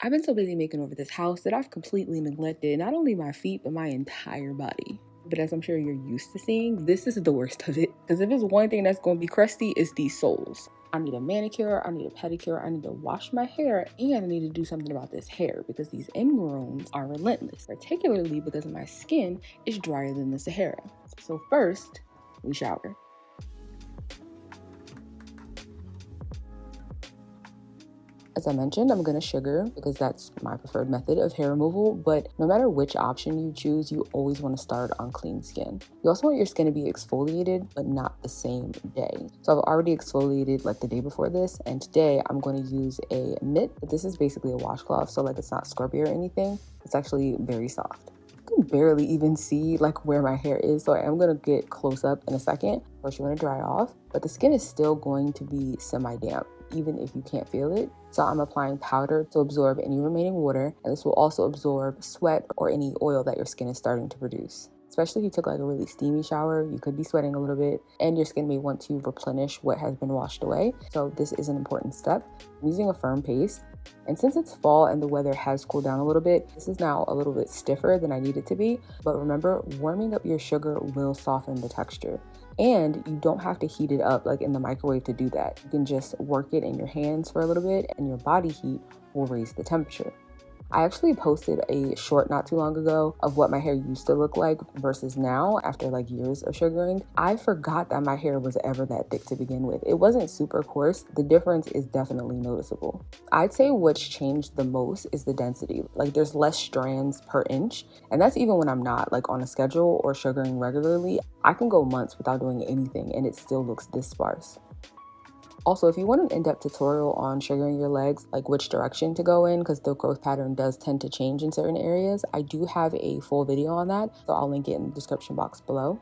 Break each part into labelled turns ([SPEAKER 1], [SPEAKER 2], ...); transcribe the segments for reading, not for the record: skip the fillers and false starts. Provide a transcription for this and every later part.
[SPEAKER 1] I've been so busy making over this house that I've completely neglected not only my feet, but my entire body. But as I'm sure you're used to seeing, this is the worst of it. Because if it's one thing that's going to be crusty, it's these soles. I need a manicure, I need a pedicure, I need to wash my hair, and I need to do something about this hair because these ingrowns are relentless, particularly because my skin is drier than the Sahara. So first, we shower. As I mentioned, I'm going to sugar because that's my preferred method of hair removal, but no matter which option you choose, you always want to start on clean skin. You also want your skin to be exfoliated, but not the same day. So I've already exfoliated like the day before this, and today I'm going to use a mitt. This is basically a washcloth, so like it's not scrubby or anything. It's actually very soft. I can barely even see like where my hair is, so I am going to get close up in a second. First, you want to dry off, but the skin is still going to be semi-damp even if you can't feel it. So I'm applying powder to absorb any remaining water, and this will also absorb sweat or any oil that your skin is starting to produce. Especially if you took like a really steamy shower, you could be sweating a little bit, and your skin may want to replenish what has been washed away. So this is an important step. I'm using a firm paste, and since it's fall and the weather has cooled down a little bit, this is now a little bit stiffer than I need it to be. But remember, warming up your sugar will soften the texture. And you don't have to heat it up like in the microwave to do that. You can just work it in your hands for a little bit and your body heat will raise the temperature. I actually posted a short not too long ago of what my hair used to look like versus now after like years of sugaring. I forgot that my hair was ever that thick to begin with. It wasn't super coarse. The difference is definitely noticeable. I'd say what's changed the most is the density. Like there's less strands per inch, and that's even when I'm not like on a schedule or sugaring regularly. I can go months without doing anything and it still looks this sparse. Also, if you want an in-depth tutorial on sugaring your legs, like which direction to go in, because the growth pattern does tend to change in certain areas, I do have a full video on that, so I'll link it in the description box below.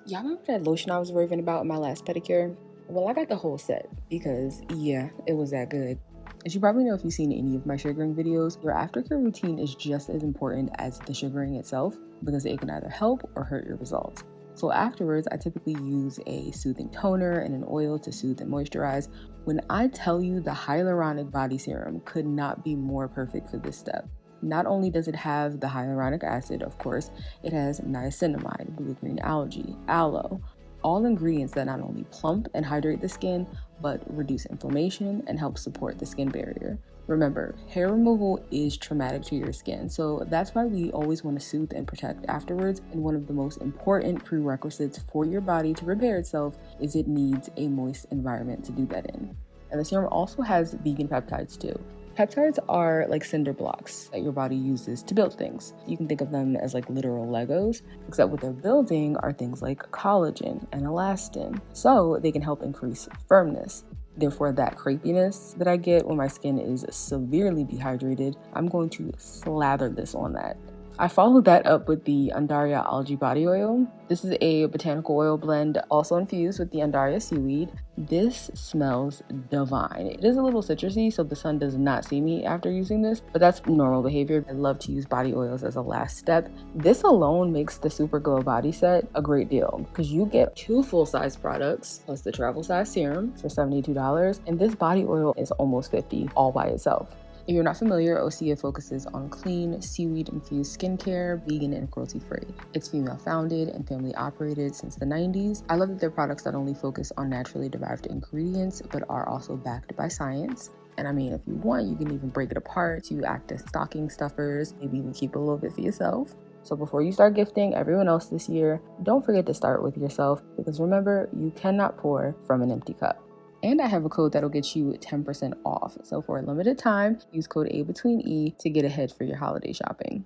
[SPEAKER 1] Y'all remember that lotion I was raving about in my last pedicure? Well, I got the whole set because, yeah, it was that good. As you probably know if you've seen any of my sugaring videos, your aftercare routine is just as important as the sugaring itself because it can either help or hurt your results. So afterwards, I typically use a soothing toner and an oil to soothe and moisturize. When I tell you the hyaluronic body serum could not be more perfect for this step. Not only does it have the hyaluronic acid, of course, it has niacinamide, blue-green algae, aloe, all ingredients that not only plump and hydrate the skin, but reduce inflammation and help support the skin barrier. Remember, hair removal is traumatic to your skin, so that's why we always want to soothe and protect afterwards, and one of the most important prerequisites for your body to repair itself is it needs a moist environment to do that in. And the serum also has vegan peptides too. Peptides are like cinder blocks that your body uses to build things. You can think of them as like literal Legos, except what they're building are things like collagen and elastin, so they can help increase firmness. Therefore, that crepiness that I get when my skin is severely dehydrated, I'm going to slather this on that. I followed that up with the Undaria algae body oil. This is a botanical oil blend also infused with the Undaria seaweed. This smells divine. It is a little citrusy, so the sun does not see me after using this, but that's normal behavior. I love to use body oils as a last step. This alone makes the Super Glow body set a great deal because you get 2 full-size products plus the travel size serum for $72, and this body oil is almost $50 all by itself. If you're not familiar, Osea focuses on clean, seaweed-infused skincare, vegan and cruelty-free. It's female-founded and family-operated since the 90s. I love that their products not only focus on naturally derived ingredients, but are also backed by science. And I mean, if you want, you can even break it apart to act as stocking stuffers, maybe even keep a little bit for yourself. So before you start gifting everyone else this year, don't forget to start with yourself, because remember, you cannot pour from an empty cup. And I have a code that'll get you 10% off. So for a limited time, use code abetweene to get ahead for your holiday shopping.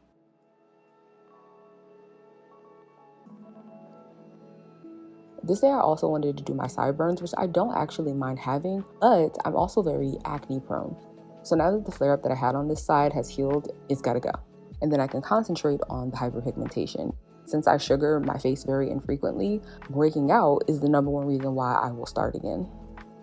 [SPEAKER 1] This day I also wanted to do my sideburns, which I don't actually mind having, but I'm also very acne prone. So now that the flare up that I had on this side has healed, it's gotta go. And then I can concentrate on the hyperpigmentation. Since I sugar my face very infrequently, breaking out is the #1 reason why I will start again.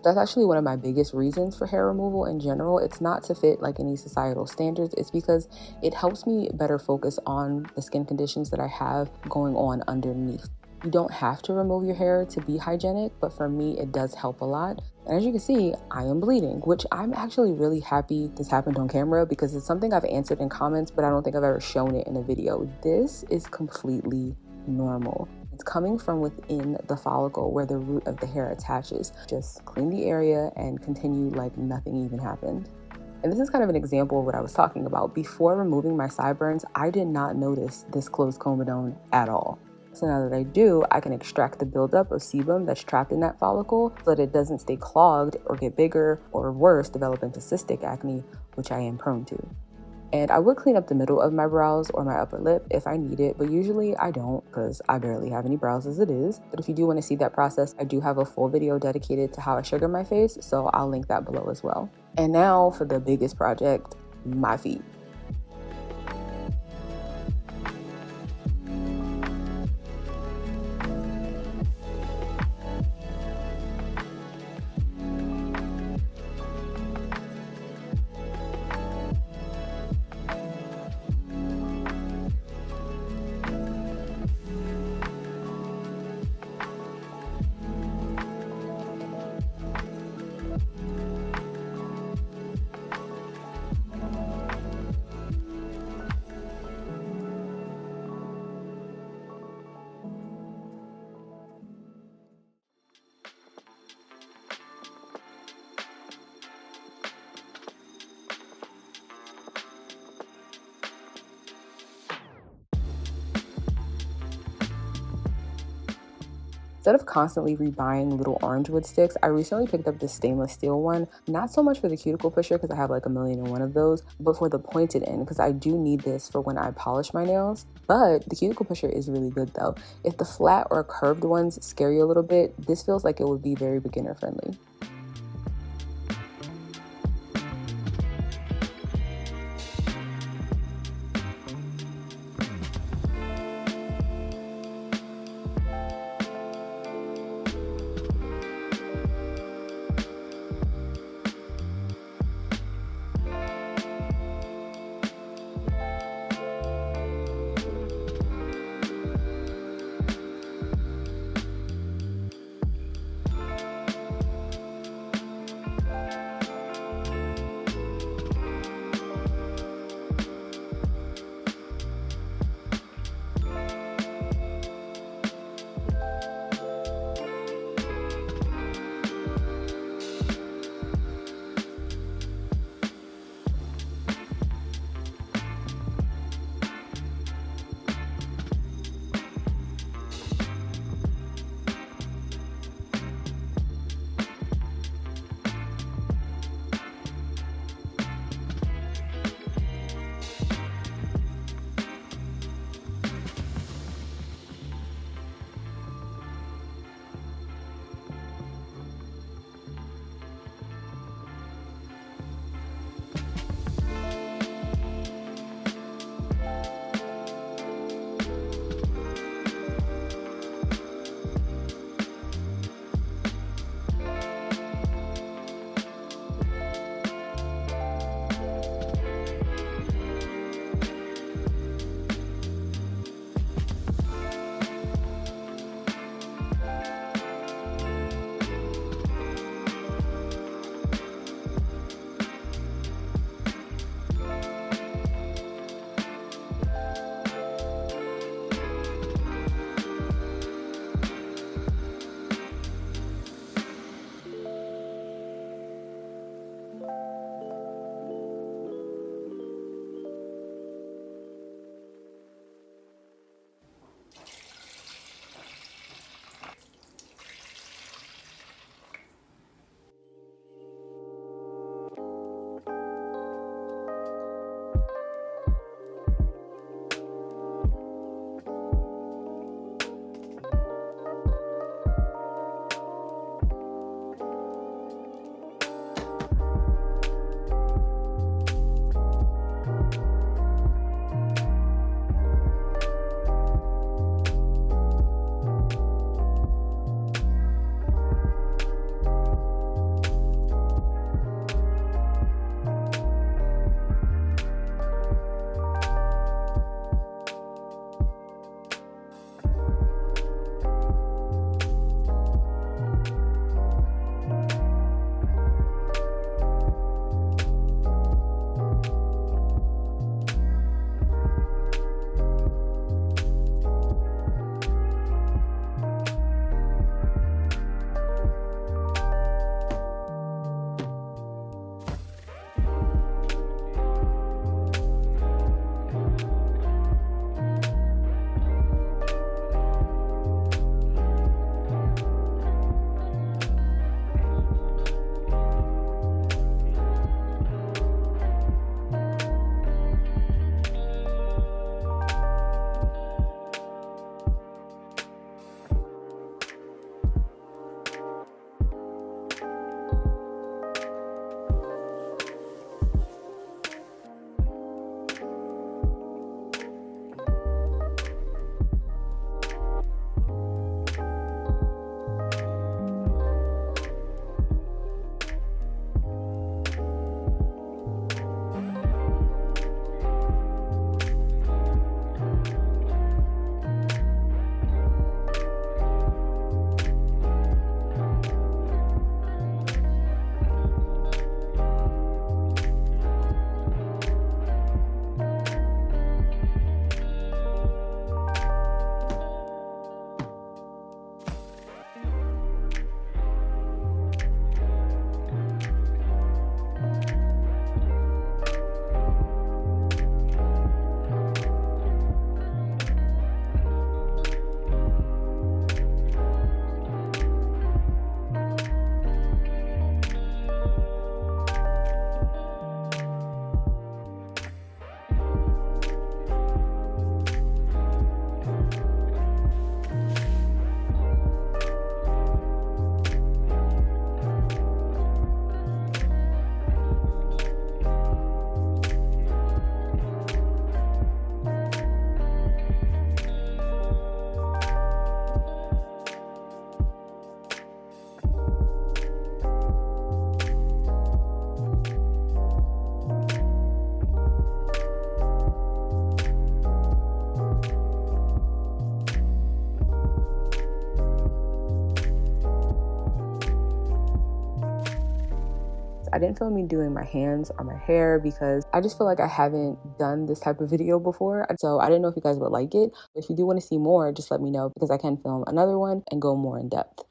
[SPEAKER 1] That's actually one of my biggest reasons for hair removal in general. It's not to fit like any societal standards. It's because it helps me better focus on the skin conditions that I have going on underneath. You don't have to remove your hair to be hygienic, but for me, it does help a lot. And as you can see, I am bleeding, which I'm actually really happy this happened on camera because it's something I've answered in comments, but I don't think I've ever shown it in a video. This is completely normal. It's coming from within the follicle where the root of the hair attaches. Just clean the area and continue like nothing even happened. And this is kind of an example of what I was talking about. Before removing my sideburns, I did not notice this closed comedone at all. So now that I do, I can extract the buildup of sebum that's trapped in that follicle so that it doesn't stay clogged or get bigger or worse, develop into cystic acne, which I am prone to. And I would clean up the middle of my brows or my upper lip if I need it, but usually I don't because I barely have any brows as it is. But if you do want to see that process, I do have a full video dedicated to how I sugar my face, so I'll link that below as well. And now for the biggest project, my feet. Instead of constantly rebuying little orange wood sticks, I recently picked up this stainless steel one, not so much for the cuticle pusher because I have like 1,000,001 of those, but for the pointed end because I do need this for when I polish my nails. But the cuticle pusher is really good though. If the flat or curved ones scare you a little bit, this feels like it would be very beginner friendly. I didn't film me doing my hands or my hair because I just feel like I haven't done this type of video before. So I didn't know if you guys would like it. But if you do want to see more, just let me know because I can film another one and go more in depth.